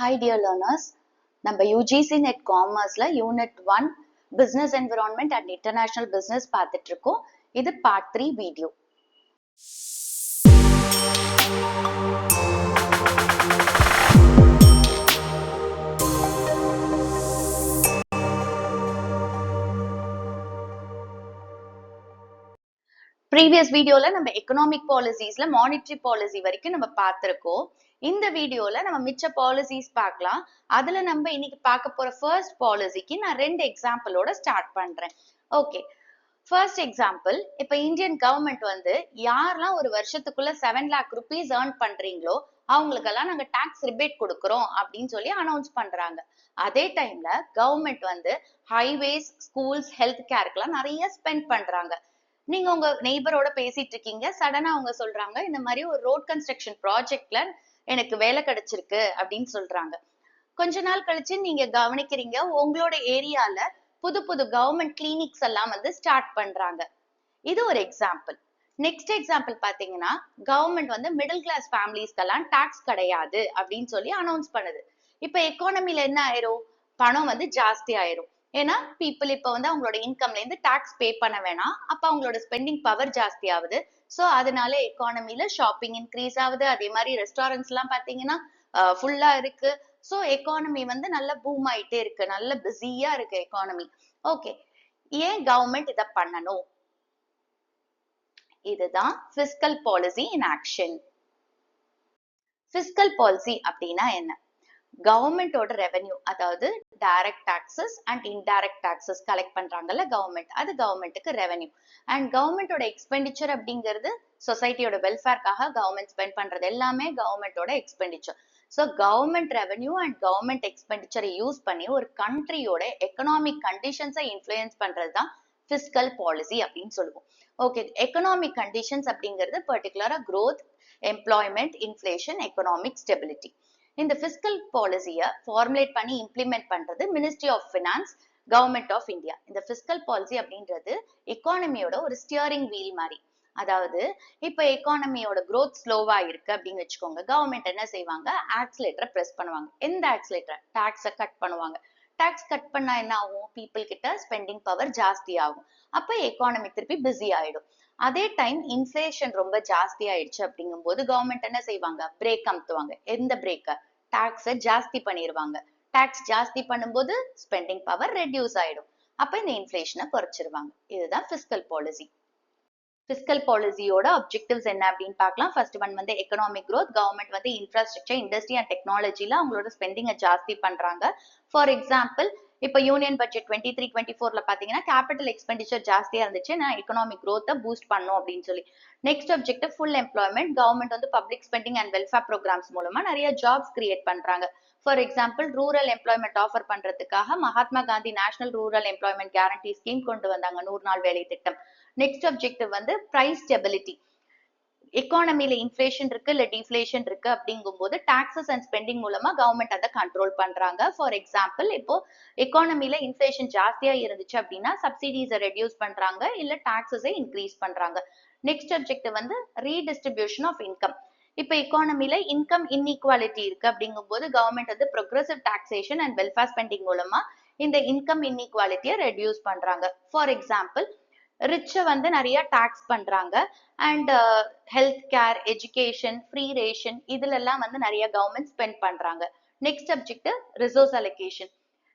Hi dear learners, நம்ம UGC Net Commerceல Unit 1 Business Environment and International Business பார்த்துட்டு இருக்கோம். இது Part 3 வீடியோ. ப்ரீவியஸ் வீடியோல நம்ம எக்கனாமிக் பாலிசிஸ்ல மானிட்டரி பாலிசி வரைக்கும் நம்ம பார்த்திருக்கோம். இந்த வீடியோல நம்ம மிச்ச பாலிசிஸ் பார்க்கலாம். அதுல நம்ம இன்னைக்கு பார்க்க போற ஃபர்ஸ்ட் பாலிசிக்கு நான் 2 எக்ஸாம்பிளோட ஸ்டார்ட் பண்றேன். ஓகே, ஃபர்ஸ்ட் எக்ஸாம்பிள், இப்ப இந்தியன் கவர்மெண்ட் வந்து யாரெல்லாம் ஒரு வருஷத்துக்குள்ள 7 lakh rupees earn பண்றீங்களோ அவங்களுக்கெல்லாம் நாங்க டாக்ஸ் ரிபேட் கொடுக்குறோம் அப்படின்னு சொல்லி அனௌன்ஸ் பண்றாங்க. அதே டைம்ல கவர்மெண்ட் வந்து ஹைவேஸ், ஸ்கூல்ஸ், ஹெல்த் கேருக்குலாம் நிறைய ஸ்பெண்ட் பண்றாங்க. நீங்க உங்க நெய்பரோட பேசிட்டு இருக்கீங்க, சடனா அவங்க சொல்றாங்க இந்த மாதிரி ஒரு ரோட் கன்ஸ்ட்ரக்ஷன் ப்ராஜெக்ட்ல எனக்கு வேலை கிடைச்சிருக்கு அப்படின்னு சொல்றாங்க. கொஞ்ச நாள் கழிச்சு நீங்க கவனிக்கிறீங்க, உங்களோட ஏரியால புது புது கவர்மெண்ட் கிளினிக்ஸ் எல்லாம் வந்து ஸ்டார்ட் பண்றாங்க. இது ஒரு எக்ஸாம்பிள். நெக்ஸ்ட் எக்ஸாம்பிள் பாத்தீங்கன்னா, கவர்மெண்ட் வந்து மிடில் கிளாஸ் ஃபேமிலிஸ்க்கெல்லாம் டாக்ஸ் கிடையாது அப்படின்னு சொல்லி அனௌன்ஸ் பண்ணுது. இப்ப எக்கானமில என்ன ஆயிரும்? பணம் வந்து ஜாஸ்தி ஆயிரும். ஏன்னா பீப்புள் இப்ப வந்து அவங்களோட இன்கம்ல இருந்து டாக்ஸ் பே பண்ண வேணாம், அப்ப அவங்களோட ஸ்பெண்டிங் பவர் ஜாஸ்தி ஆகுது. சோ அதனால எக்கானமில ஷாப்பிங் இன்க்ரீஸ் ஆகுது. அதே மாதிரி ரெஸ்டாரண்ட்ஸ் எல்லாம் பாத்தீங்கன்னா ஃபுல்லா இருக்கு. சோ எக்கானமி வந்து நல்ல பூம் ஆயிட்டே இருக்கு, நல்ல பிஸியா இருக்கு எக்கானமி. ஓகே, ஏன் கவர்மெண்ட் இத பண்ணணும்? இதுதான் fiscal policy in action. fiscal policy அப்படின்னா என்ன? கவர்மெண்டோட ரெவென்யூ, அதாவது direct taxes and indirect taxes collect பண்றாங்கல்ல கவர்மெண்ட், அது கவர்மெண்ட்டுக்கு ரெவென்யூ. அண்ட் கவர்மெண்டோட எக்ஸ்பெண்டிச்சர் அப்படிங்கிறது சொசைட்டியோட வெல்ஃபேர்க்காக கவர்மெண்ட் ஸ்பெண்ட் பண்றது எல்லாமே கவர்மெண்டோட expenditure. So government revenue and government எக்ஸ்பெண்டிச்சரை யூஸ் பண்ணி ஒரு கண்ட்ரியோட எக்கனாமிக் கண்டிஷன்ஸை இன்ஃப்ளூயன்ஸ் பண்றது தான் ஃபிஸ்கல் பாலிசி அப்படின்னு சொல்லுவோம். ஓகே, எக்கனாமிக் கண்டிஷன்ஸ் அப்படிங்கிறது பர்டிகுலரா growth, employment, inflation, economic stability. இந்த fiscal பாலிசியை ஃபார்முலேட் பண்ணி இம்ப்ளிமெண்ட் பண்றது ministry of finance, government of India. இந்த fiscal பாலிசி அப்படின்றது எக்கானமியோட ஒரு ஸ்டியரிங் வீல் மாதிரி. அதாவது இப்ப எக்கானமியோட growth ஸ்லோவா இருக்கு அப்படின்னு வச்சுக்கோங்க, கவர்மெண்ட் என்ன செய்வாங்க? ஆக்சிலேட்டரை பிரஸ் பண்ணுவாங்க. எந்த ஆக்சிலேட்டர்? டாக்ஸை கட் பண்ணுவாங்க. டாக்ஸ் கட் பண்ணா என்ன ஆகும்? பீப்புள் கிட்ட ஸ்பெண்டிங் பவர் ஜாஸ்தி ஆகும். அப்ப எக்கானமி திருப்பி பிஸி ஆயிடும். அதே டைம் இன்ஃப்ளேஷன் ரொம்ப ஜாஸ்தி ஆயிடுச்சு அப்படிங்கும் போது கவர்மெண்ட் என்ன செய்வாங்க? பிரேக் அமுத்துவாங்க. எந்த பிரேக்க? டாக்ஸை ஜாஸ்தி பண்ணிடுவாங்க. டாக்ஸ் ஜாஸ்தி பண்ணும்போது ஸ்பெண்டிங் பவர் ரெடியூஸ் ஆயிடும். அப்ப இந்த இன்ஃப்ளேஷனை குறைச்சிருவாங்க. இதுதான் fiscal பாலிசி. fiscal பாலிசியோட அப்ஜெக்டிவ்ஸ் என்ன அப்படின்னு பார்க்கலாம். ஃபர்ஸ்ட் ஒன் வந்து எக்கனாமிக் growth. கவர்மெண்ட் வந்து இன்ஃப்ராஸ்ட்ரக்சர், இண்டஸ்ட்ரி அண்ட் டெக்னாலஜில அவங்களோட ஸ்பெண்டிங்கை ஜாஸ்தி பண்றாங்க. ஃபார் எக்ஸாம்பிள், இப்ப யூனியன் பட்ஜெட் 23-24ல பாத்தீங்கன்னா கேபிட்டல் எக்ஸ்பெண்டிச்சர் ஜாஸ்தியா இருந்துச்சு, நான் எக்கனாமிக் growth பூஸ்ட் பண்ணும் அப்படின்னு சொல்லி. Next objective full employment. Government வந்து public spending and welfare programs மூலமா நிறைய ஜாப்ஸ் கிரியேட் பண்றாங்க. For example, rural employment offer பண்றதுக்காக Mahatma Gandhi national rural employment guarantee scheme கொண்டு வந்தாங்க, 100 நாள் வேலை திட்டம். நெக்ஸ்ட் அப்ஜெக்டிவ் வந்து பிரைஸ் ஸ்டெபிலிட்டி. எக்கானமில இன்ஃப்ளேஷன் இருக்கு இல்ல டிஃப்ளேஷன் இருக்கு அப்படிங்கும் போது டாக்ஸஸ் அண்ட் ஸ்பெண்டிங் மூலமா கவர்மெண்ட் அதை கண்ட்ரோல் பண்றாங்க. ஃபார் எக்ஸாம்பிள், இப்போ எக்கானமில இன்ஃப்ளேஷன் ஜாஸ்தியா இருந்துச்சு அப்படின்னா சப்சிடிஸை ரெடியூஸ் பண்றாங்க, இல்ல டாக்ஸஸை இன்க்ரீஸ் பண்றாங்க. நெக்ஸ்ட் அப்ஜெக்டிவ் வந்து ரீடிஸ்ட்ரிபியூஷன் ஆஃப் இன்கம். இப்ப எக்கானமில இன்கம் இன்இக்வாலிட்டி இருக்கு அப்படிங்கும் போது கவர்மெண்ட் வந்து progressive taxation and welfare spending மூலமா இந்த இன்கம் இன்இக்வாலிட்டியை ரெடியூஸ் பண்றாங்க. ஃபார் எக்ஸாம்பிள், ரிச்சை வந்து நிறைய டாக்ஸ் பண்றாங்க and health care, education, free ration இதுல எல்லாம் வந்து நிறைய கவர்மெண்ட் ஸ்பெண்ட் பண்றாங்க. Next objective resource allocation.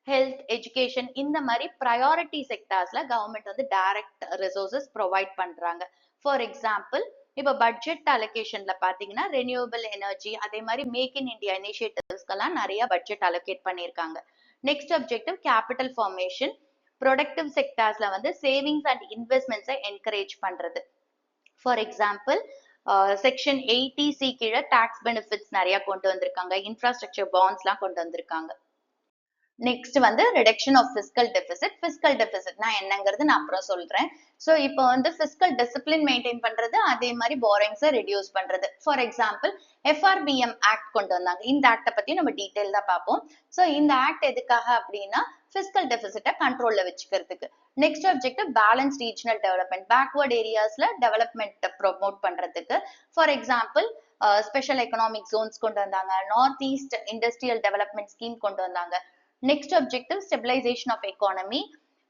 Health, education இந்த மாதிரி ப்ரையாரிட்டி செக்டார்ஸ்ல கவர்மெண்ட் வந்து டைரக்ட் ரிசோர்சஸ் ப்ரொவைட் பண்றாங்க. ஃபார் எக்ஸாம்பிள், இப்ப பட்ஜெட் அலோகேஷன்ல பாத்தீங்கன்னா ரெனியூவபிள் எனர்ஜி, அதே மாதிரி மேக் இன் இந்தியா இனிஷியேட்டிவ்ஸ்க்கெல்லாம் நிறைய பட்ஜெட் அலோகேட் பண்ணியிருக்காங்க. Next objective capital formation. Productive செக்டார்ஸ்ல வந்து சேவிங்ஸ் அண்ட் இன்வெஸ்ட்மெண்ட்ஸை என்கரேஜ் பண்றது. ஃபார் எக்ஸாம்பிள், செக்ஷன் 80C கீழே டாக்ஸ் பெனிஃபிட்ஸ் நிறைய கொண்டு வந்திருக்காங்க, இன்ஃப்ராஸ்ட்ரக்சர் பாண்ட்ஸ் எல்லாம் கொண்டு வந்திருக்காங்க. நெக்ஸ்ட் வந்து reduction of fiscal deficit. Fiscal டெபிசிட்னா என்னங்கிறது நான் அப்புறம் சொல்றேன். ஸோ இப்போ வந்து பிசிக்கல் டிசிப்ளின் மெயின்டைன் பண்றது, அதே மாதிரி போரிங்ஸை ரெடியூஸ் பண்றது. ஃபார் எக்ஸாம்பிள் FRBM ஆக்ட் கொண்டு வந்தாங்க. இந்த ஆக்டை பத்தி நம்ம டீட்டெயில் தான் பார்ப்போம். ஸோ இந்த ஆக்ட் எதுக்காக அப்படின்னா பிசிக்கல் டெபிசிட்டை கண்ட்ரோல்ல வச்சுக்கிறதுக்கு. Next objective balance regional development, backward ஏரியாஸ்ல டெவலப்மெண்ட் ப்ரொமோட் பண்றதுக்கு. For example special economic zones கொண்டு வந்தாங்க, north east industrial development scheme கொண்டு வந்தாங்க. Next objective stabilization of economy,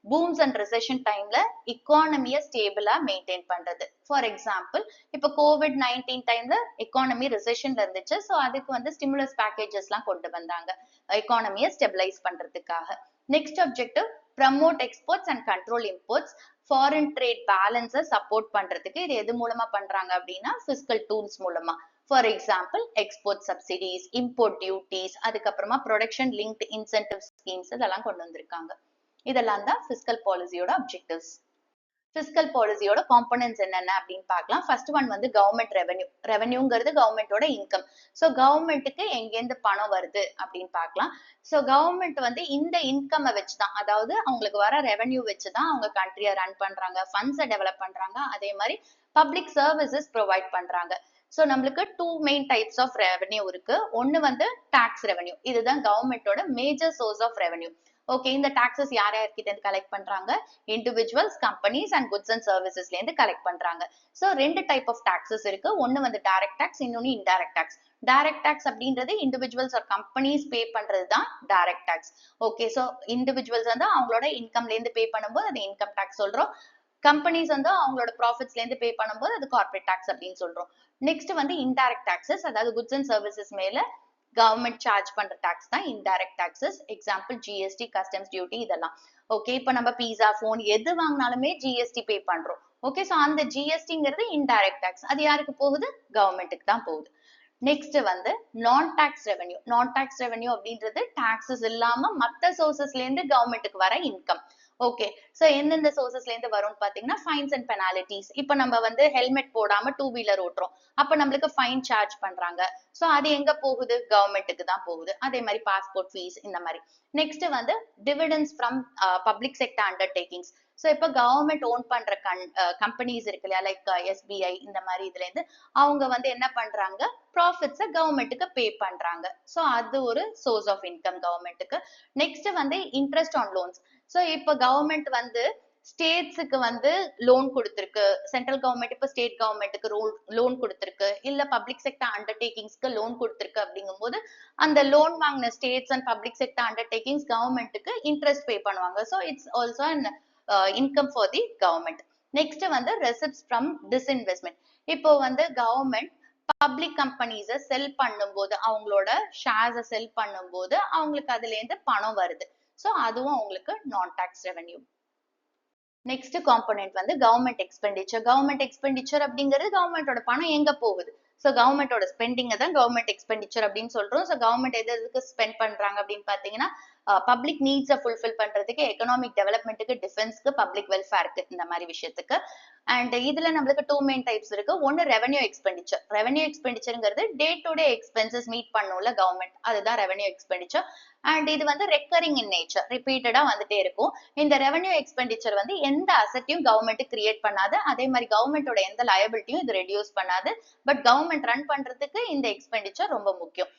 booms and recession timeல economy ஸ்டேபிளா மெயின்டைன் பண்றது. ஃபார் எக்ஸாம்பிள் இப்போ COVID-19 டைம்ல எக்கானமி ரிசெஷன்ல இருந்துச்சு. ஸோ அதுக்கு வந்து ஸ்டிமுலஸ் பேக்கேஜஸ் எல்லாம் கொண்டு வந்தாங்க எக்கானமியை ஸ்டெபிளைஸ் பண்றதுக்காக. Next objective promote exports and control imports, foreign trade பேலன்ஸை சப்போர்ட் பண்றதுக்கு. இது எது மூலமா பண்றாங்க அப்படின்னா பிசிக்கல் டூல்ஸ் மூலமா. For example export subsidies, import duties, அதுக்கப்புறமா ப்ரொடக்ஷன் லிங்க்ட் இன்சென்டிவ் ஸ்கீம்ஸ் இதெல்லாம் கொண்டு வந்திருக்காங்க. இதெல்லாம் தான் பிசிக்கல் பாலிசியோட அப்ஜெக்டிவ்ஸ். பிசிக்கல் பாலிசியோட காம்பனன்ட்ஸ் என்னென்ன அப்படின்னு பார்க்கலாம். ஃபர்ஸ்ட் ஒன் வந்து கவர்மெண்ட் ரெவென்யூ. ரெவென்யூங்கிறது கவர்மெண்டோட இன்கம். ஸோ கவர்மெண்ட்டுக்கு எங்கேருந்து பணம் வருது அப்படின்னு பார்க்கலாம். ஸோ கவர்மெண்ட் வந்து இந்த இன்கம் வச்சுதான், அதாவது அவங்களுக்கு வர ரெவென்யூ வச்சுதான் அவங்க கண்ட்ரியை ரன் பண்றாங்க, ஃபண்ட்ஸை டெவலப் பண்றாங்க, அதே மாதிரி பப்ளிக் சர்வீசஸ் ப்ரொவைட் பண்றாங்க. ஸோ நம்மளுக்கு two main types of revenue இருக்கு. ஒன்னு வந்து டாக்ஸ் ரெவென்யூ. இதுதான் கவர்மெண்டோட major source of revenue. Okay, இந்த டாக்ஸஸ் யார் யார்கிட்ட இருந்து கலெக்ட் பண்றாங்க? Individuals, companies and goods and சர்வீசஸ்ல இருந்து கலெக்ட் பண்றாங்க. ஸோ ரெண்டு டைப் ஆஃப் டாக்ஸஸ் இருக்கு. ஒன்னு வந்து டைரக்ட் டாக்ஸ், இன்னொன்னு இன்டைரக்ட் டாக்ஸ். டைரக்ட் டாக்ஸ் அப்படின்றது இண்டிவிஜுவல்ஸ் ஆர் கம்பெனிஸ் பே பண்றது தான் direct tax. Okay, so individuals வந்து அவங்களோட இன்கம்ல இருந்து பே பண்ணும்போது அது இன்கம் டாக்ஸ் சொல்றோம். கம்பெனிஸ் வந்து அவங்களோட ப்ராஃபிட்ஸ்ல இருந்து பே பண்ணும்போது அது கார்பரேட் டாக்ஸ் அப்படின்னு சொல்றோம். நெக்ஸ்ட் வந்து இன்டைரக்ட் டாக்ஸஸ், அதாவது குட்ஸ் அண்ட் சர்வீசஸ் மேல கவர்மெண்ட் சார்ஜ் பண்ற டாக்ஸ் தான் indirect taxes. Example GST, customs duty இதெல்லாம். ஓகே, இப்போ நம்ம பீஸா, போன் எது வாங்கினாலுமே ஜிஎஸ்டி பே பண்றோம். ஓகே, ஸோ அந்த ஜிஎஸ்டிங்கிறது இன்டைரக்ட் டாக்ஸ். அது யாருக்கு போகுது? கவர்மெண்ட்டுக்கு தான் போகுது. நெக்ஸ்ட் வந்து நான் டாக்ஸ் ரெவென்யூ. நான் டாக்ஸ் ரெவென்யூ அப்படின்றது டாக்ஸஸ் இல்லாம மத்த சோர்சஸ்ல இருந்து கவர்மெண்ட்டுக்கு வர இன்கம். ஓகே, சோ எந்தெந்த சோர்சஸ்ல இருந்து வரும்னு பாத்தீங்கன்னா ஃபைன்ஸ் அண்ட் பெனாலிட்டிஸ். இப்ப நம்ம வந்து ஹெல்மெட் போடாம டூ வீலர் ஓட்டுறோம், அப்ப நம்மளுக்கு ஃபைன் சார்ஜ் பண்றாங்க. சோ அது எங்க போகுது? கவர்மெண்ட்டுக்கு தான் போகுது. அதே மாதிரி பாஸ்போர்ட் ஃபீஸ் இந்த மாதிரி. நெக்ஸ்ட் வந்து dividends from public sector undertakings. So இப்ப கவர்மெண்ட் ஓன் பண்ற கம்பெனிஸ் இருக்கு இல்லையா, லைக் SBI இந்த மாதிரி இதுல இருந்து அவங்க வந்து என்ன பண்றாங்க? ப்ராஃபிட்ஸை கவர்மெண்ட்டுக்கு பே பண்றாங்க. சோ அது ஒரு சோர்ஸ் ஆஃப் இன்கம் கவர்மெண்ட்டுக்கு. நெக்ஸ்ட் வந்து இன்ட்ரெஸ்ட் ஆன் லோன்ஸ். சோ இப்ப கவர்மெண்ட் வந்து ஸ்டேட்ஸுக்கு வந்து லோன் கொடுத்திருக்கு, சென்ட்ரல் கவர்மெண்ட் இப்ப ஸ்டேட் கவர்மெண்ட்டுக்கு லோன் கொடுத்திருக்கு, இல்ல பப்ளிக் செக்டர் அண்டர்டேக்கிங்ஸ்க்கு லோன் கொடுத்திருக்கு. அப்படிங்கும் போது அந்த லோன் வாங்கின states and public sector undertakings கவர்மெண்ட்டுக்கு இன்ட்ரெஸ்ட் பே பண்ணுவாங்க. So it's also an income for the government. Next வந்து ரெசிப்ட்ஸ் ஃப்ரம் டிஸ்இன்வெஸ்ட்மெண்ட். இப்போ வந்து கவர்மெண்ட் பப்ளிக் கம்பெனிஸை செல் பண்ணும்போது, அவங்களோட ஷேர்ஸை செல் பண்ணும்போது அவங்களுக்கு அதுல இருந்து பணம் வருது. ஸோ அதுவும் அவங்களுக்கு நான் டாக்ஸ் ரெவென்யூ. நெக்ஸ்ட் காம்பனன்ட் வந்து கவர்மெண்ட் எக்ஸ்பெண்டிச்சர். கவர்மெண்ட் எக்ஸ்பெண்டிச்சர் அப்படிங்கிறது கவர்மெண்டோட பணம் எங்க போகுது? ஸோ கவர்மெண்டோட ஸ்பெண்டிங்கை தான் கவர்மெண்ட் எக்ஸ்பெண்டிச்சர் அப்படின்னு சொல்றோம். ஸோ கவர்மெண்ட் எது எதுக்கு ஸ்பெண்ட் பண்றாங்க அப்படின்னு பாத்தீங்கன்னா பப்ளிக் நீட்ஸை ஃபுல்ஃபில் பண்றதுக்கு, எக்கனாமிக் டெவலப்மெண்ட்டுக்கு, டிஃபென்ஸ்க்கு, பப்ளிக் வெல்ஃபேருக்கு, இந்த மாதிரி விஷயத்துக்கு. அண்ட் இதுல நம்மளுக்கு டூ மெயின் டைப்ஸ் இருக்கு. ஒன்னு ரெவென்யூ எக்ஸ்பெண்டிச்சர். ரெவென்யூ எக்ஸ்பெண்டிச்சர்ங்கிறது day to day expenses meet பண்ணும்ல கவர்மெண்ட், அதுதான் ரெவென்யூ எக்ஸ்பெண்டிச்சர். அண்ட் இது வந்து ரெக்கரிங் இன் நேச்சர், ரிப்பீட்டடா வந்துட்டே இருக்கும். இந்த ரெவென்யூ எக்ஸ்பெண்டிச்சர் வந்து எந்த அசட்டையும் கவர்மெண்ட் கிரியேட் பண்ணாது, அதே மாதிரி கவர்மெண்டோட எந்த லயபிலிட்டியும் இது ரெடியூஸ் பண்ணாது. பட் கவர்மெண்ட் ரன் பண்றதுக்கு இந்த எக்ஸ்பெண்டிச்சர் ரொம்ப முக்கியம்.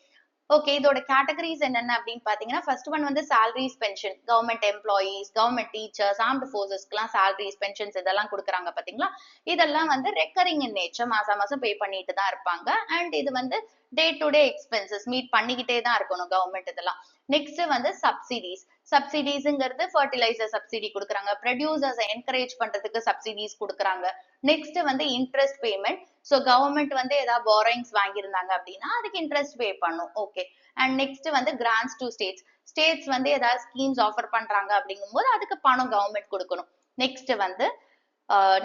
ஓகே, இதோட கேட்டகரிஸ் என்னென்ன அப்படின்னு பாத்தீங்கன்னா, ஃபர்ஸ்ட் ஒன் வந்து salaries, pension. Government employees, government teachers, armed ஃபோர்ஸஸ்க்குலாம் சாலரிஸ், பென்ஷன்ஸ் இதெல்லாம் கொடுக்குறாங்க பாத்தீங்களா. இதெல்லாம் வந்து ரெக்கரிங் இன் நேச்சர், மாசம் மாசம் பே பண்ணிட்டு தான் இருப்பாங்க. அண்ட் இது வந்து டே டு டே எக்ஸ்பென்சஸ் மீட் பண்ணிக்கிட்டே தான் இருக்கணும் கவர்மெண்ட் இதெல்லாம். நெக்ஸ்ட் வந்து சப்சிடிஸ். சப்சிடிஸ்ங்கிறது ஃபர்டிலைசர் சப்சிடி கொடுக்குறாங்க, ப்ரொடியூசர்ஸ் என்கரேஜ் பண்றதுக்கு சப்சிடிஸ் கொடுக்குறாங்க. நெக்ஸ்ட் வந்து இன்ட்ரெஸ்ட் பேமெண்ட். ஸோ கவர்மெண்ட் வந்து ஏதாவது பாரோயிங்ஸ் வாங்கியிருந்தாங்க அப்படின்னா அதுக்கு இன்ட்ரெஸ்ட் பே பண்ணும். ஓகே, அண்ட் நெக்ஸ்ட் வந்து கிராண்ட்ஸ் டு ஸ்டேட்ஸ். ஸ்டேட்ஸ் வந்து ஏதாவது ஸ்கீம்ஸ் ஆஃபர் பண்றாங்க அப்படிங்கும் போது அதுக்கு பணம் கவர்மெண்ட் கொடுக்கணும். நெக்ஸ்ட் வந்து